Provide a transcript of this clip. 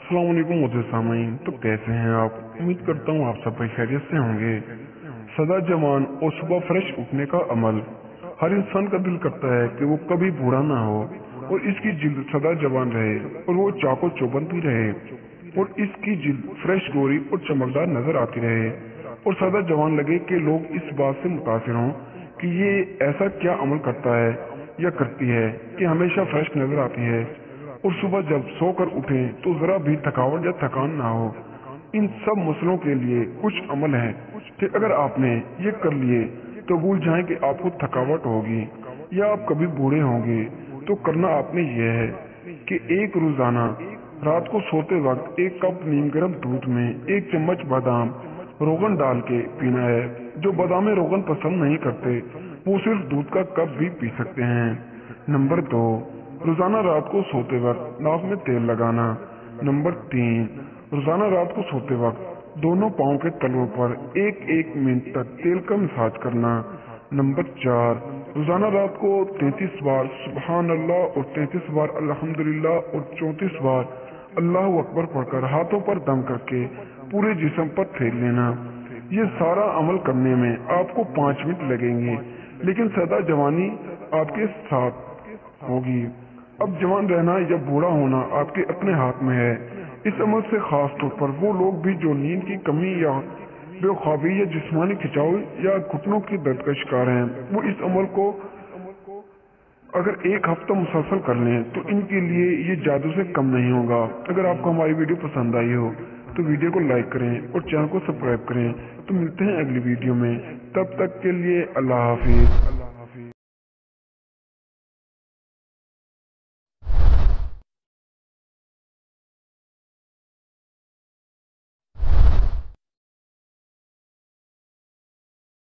अस्सलाम वालेकुम मुझे सामीन। तो कैसे हैं आप? उम्मीद करता हूँ आप सब खैरियत से होंगे। सदा जवान और सुबह फ्रेश उठने का अमल हर इंसान का दिल करता है कि वो कभी बूढ़ा ना हो और इसकी जिल्द सदा जवान रहे और वो चाको चौबंदी रहे और इसकी जिल्द फ्रेश गोरी और चमकदार नजर आती रहे और सदा जवान लगे कि लोग इस बात से मुतासिर हों कि ये ऐसा क्या अमल करता है या करती है कि हमेशा फ्रेश नजर आती है और सुबह जब सोकर उठें तो जरा भी थकावट या थकान ना हो। इन सब मसलों के लिए कुछ अमल है कि अगर आपने ये कर लिए तो भूल जाएं कि आपको थकावट होगी या आप कभी बूढ़े होंगे। तो करना आपने ये है कि एक रोजाना रात को सोते वक्त 1 कप नीम गर्म दूध में 1 चम्मच बादाम रोगन डाल के पीना है। जो बादाम रोगन पसंद नहीं करते वो सिर्फ दूध का कप भी पी सकते हैं। नंबर 2, रोजाना रात को सोते वक्त नाक में तेल लगाना। नंबर 3, रोजाना रात को सोते वक्त दोनों पाँव के तलवों पर 1-1 मिनट तक तेल का मसाज करना। नंबर 4, रोजाना रात को 33 बार सुबहान अल्लाह और 33 बार अल्हम्दुलिल्लाह और 34 बार अल्लाहु अकबर पढ़कर हाथों पर दम करके पूरे जिस्म पर फेर लेना। ये सारा अमल करने में आपको 5 मिनट लगेंगे, लेकिन सदा जवानी आपके साथ होगी। अब जवान रहना या बूढ़ा होना आपके अपने हाथ में है। इस अमल से खास तौर पर वो लोग भी जो नींद की कमी या बेख्वाबी या जिस्मानी खिंचाव या घुटनों की दर्द का शिकार हैं, वो इस अमल को अगर 1 हफ्ता मुसलसल कर लें तो इनके लिए ये जादू से कम नहीं होगा। अगर आपको हमारी वीडियो पसंद आई हो तो वीडियो को लाइक करें और चैनल को सब्सक्राइब करें। तो मिलते हैं अगली वीडियो में, तब तक के लिए अल्लाह हाफिज।